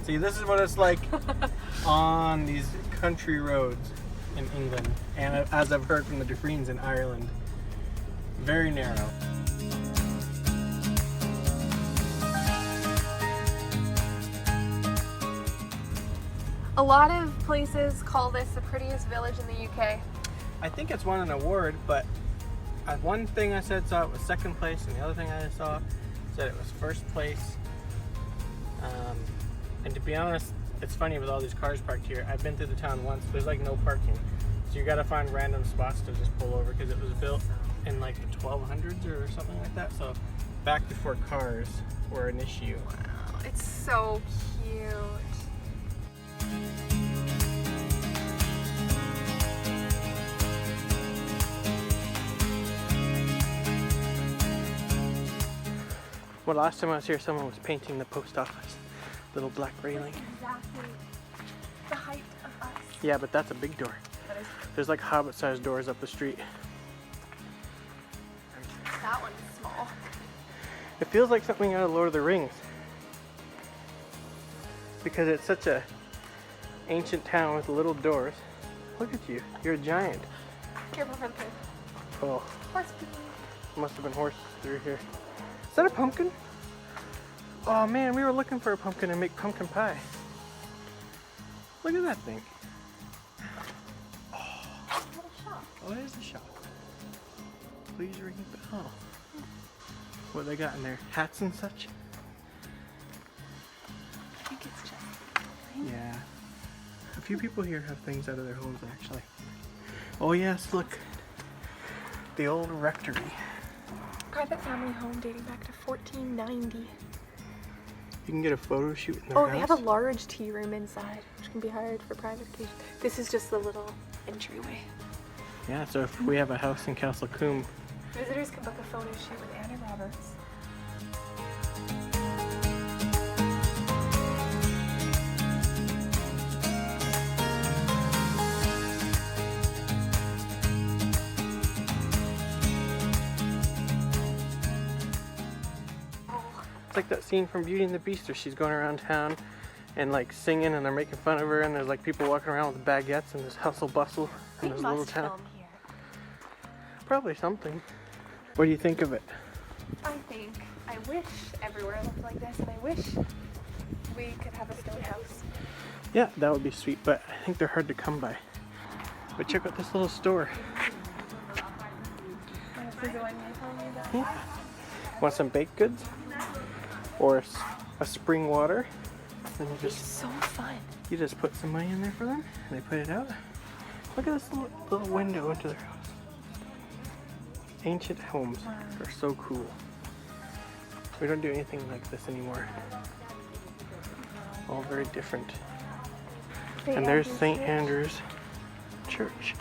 See, this is what it's like on these country roads in England, and as I've heard from the Tearooms in Ireland, very narrow. A lot of places call this the prettiest village in the UK. I think it's won an award, but one thing I saw it was second place, and the other thing I saw said it was first place. And to be honest, it's funny with all these cars parked here. I've been through the town once. There's like no parking, so you got to find random spots to just pull over because it was built in like the 1200s or something like that. So back before cars were an issue. Wow, it's so cute. Well, last time I was here, someone was painting the post office. Little black railing. Exactly the height of us. Yeah, but that's a big door. That is. There's like hobbit-sized doors up the street. That one's small. It feels like something out of Lord of the Rings. Because it's such a ancient town with little doors. Look at you. You're a giant. Careful for the pig. Oh, Horse pig. must have been horses through here. Is that a pumpkin? Oh man, we were looking for a pumpkin to make pumpkin pie. Look at that thing. Oh, there's the shop. Please ring the bell. What they got in there? Hats and such? I think it's just. Yeah. A few people here have things out of their homes actually. Oh yes, look. The old rectory. Private family home dating back to 1490. You can get a photo shoot in their Oh, house. they have a large tea room inside, which can be hired for private occasions. This is just the little entryway. Yeah, so if we have a house in Castle Combe, Visitors can book a photo shoot with Anna Roberts. it's like that scene from Beauty and the Beast where she's going around town and like singing and they're making fun of her and there's like people walking around with baguettes and this hustle bustle in this little town. Film here. Probably something. What do you think of it? I wish everywhere looked like this, and I wish we could have a stone house. Yeah, that would be sweet, but I think they're hard to come by. But check out this little store. Yeah. Want some baked goods? Or a spring water? And you It's so fun. just put some money in there for them, and they put it out. Look at this little window into their house. Ancient homes are so cool. We don't do anything like this anymore. All very different. And there's St. Andrew's Church.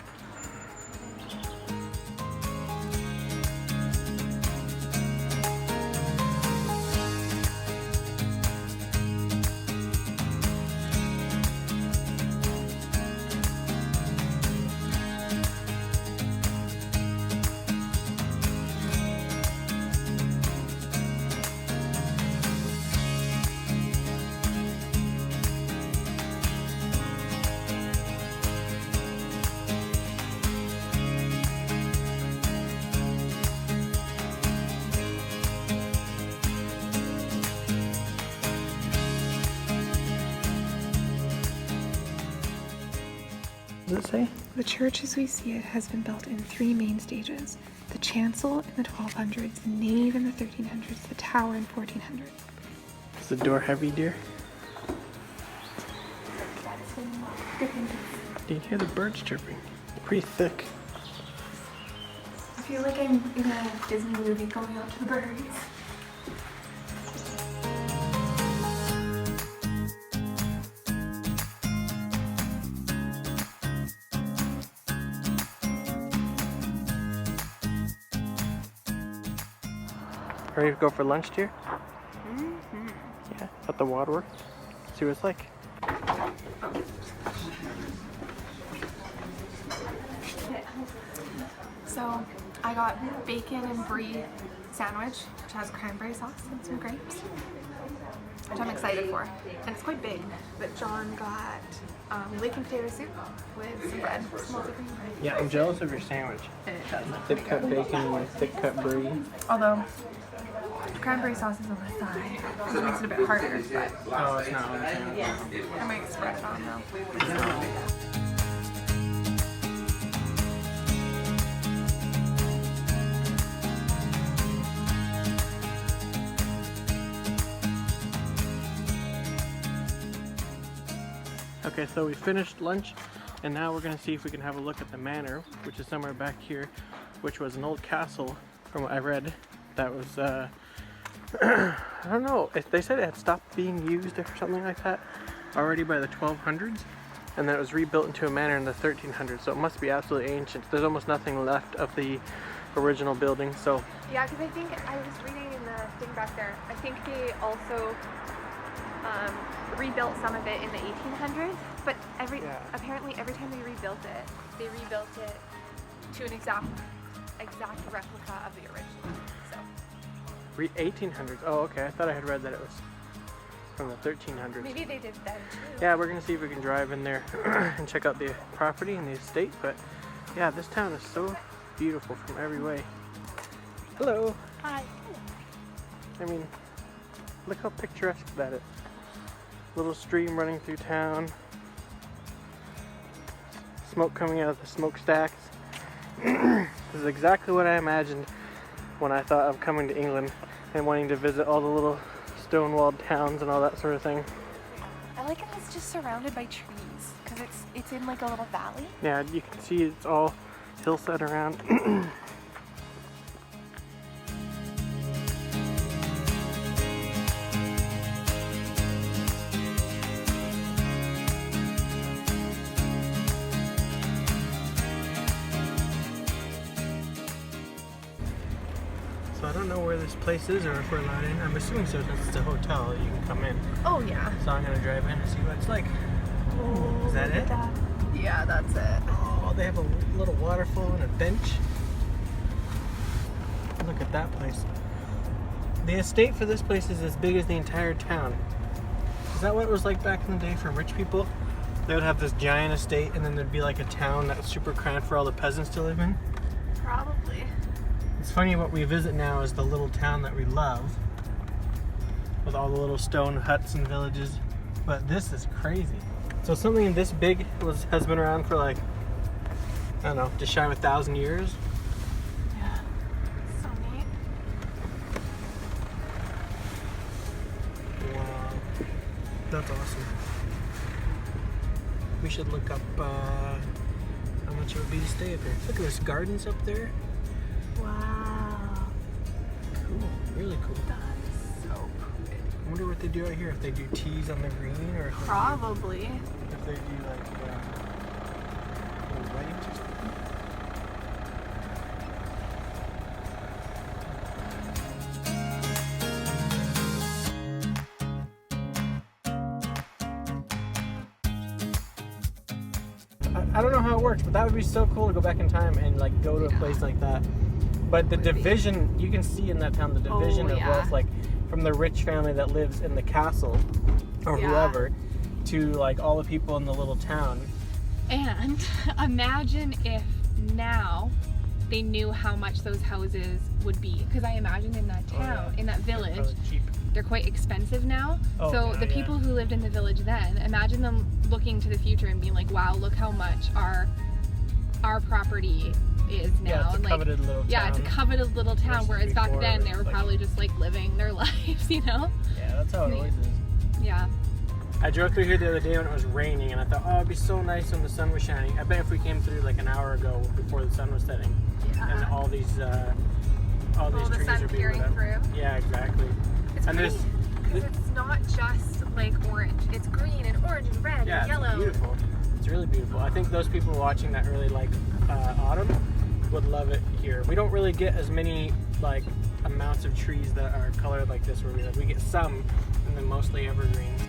What does it say? The church as we see it has been built in three main stages. The chancel in the 1200s, the nave in the 1300s, the tower in 1400. Is the door heavy, dear? Do you hear the birds chirping? They're pretty thick. I feel like I'm in a Disney movie going out to the birds. Ready to go for lunch, dear? Mm-hmm. Yeah, at the Waterworks. See what it's like. So, I got bacon and brie sandwich, which has cranberry sauce and some grapes, which I'm excited for. And it's quite big. But John got bacon potato soup with some bread, some multi-grain bread. Yeah, I'm jealous of your sandwich. And it does. Thick cut bacon and thick cut brie. Although cranberry sauce is on the side, which makes it a bit harder. But Oh, it's not on the sandwich. I might spread it on though. Okay, so we finished lunch and now we're gonna see if we can have a look at the Manor, which is somewhere back here, which was an old castle from what I read that was, I don't know, they said it had stopped being used or something like that already by the 1200s, and then it was rebuilt into a manor in the 1300s, so it must be absolutely ancient. There's almost nothing left of the original building, so. Yeah, because I think I was reading in the thing back there, I think they also rebuilt some of it in the 1800s, but apparently every time they rebuilt it to an exact replica of the original. So 1800s. Oh, okay. I thought I had read that it was from the 1300s. maybe they did then too. Yeah, we're gonna see if we can drive in there and check out the property and the estate. But yeah, this town is so beautiful from every way. Hello. Hi. I mean, look how picturesque that is. Little stream running through town. Smoke coming out of the smokestacks. This is exactly what I imagined when I thought of coming to England and wanting to visit all the little stone-walled towns and all that sort of thing. I like it. It's just surrounded by trees because it's in like a little valley. Yeah, you can see it's all hillside around. So I don't know where this place is or if we're allowed in. I'm assuming so since it's a hotel, you can come in. Oh yeah. So I'm gonna drive in and see what it's like. Oh, is that it? Yeah, that's it. Oh, they have a little waterfall and a bench. Look at that place. The estate for this place is as big as the entire town. Is that what it was like back in the day for rich people? They would have this giant estate and then there'd be like a town that was super cramped for all the peasants to live in? Probably. It's funny, what we visit now is the little town that we love with all the little stone huts and villages, but this is crazy. So something this big has been around for like, I don't know, just shy of 1,000 years. Yeah. So neat. Wow. That's awesome. We should look up how much it would be to stay up here. Look at this, gardens up there. Wow. Cool, really cool. That's so pretty. I wonder what they do out here, if they do teas on the green or if Probably. if they do like little weddings or something. I don't know how it works, but that would be so cool to go back in time and like go to a place like that. But the division, you can see in that town the division of wealth, like from the rich family that lives in the castle or whoever to like all the people in the little town. And imagine if now they knew how much those houses would be, because I imagine in that town, in that village, they're quite expensive now. So the people who lived in the village then, imagine them looking to the future and being like, wow, look how much our property is now. Yeah, it's a and like, coveted little town. Yeah, it's a coveted little town, whereas back then they were probably just like living their lives, you know? Yeah, that's how it always is. Yeah. I drove through here the other day when it was raining and I thought, oh, it'd be so nice when the sun was shining. I bet if we came through like an hour ago before the sun was setting, and all these trees the sun would be peering through. Yeah, exactly. It's and pretty, because it's not just like orange. It's green and orange and red and yellow. It's beautiful. It's really beautiful. I think those people watching that really like autumn would love it here. We don't really get as many like amounts of trees that are colored like this where we get some and then mostly evergreens.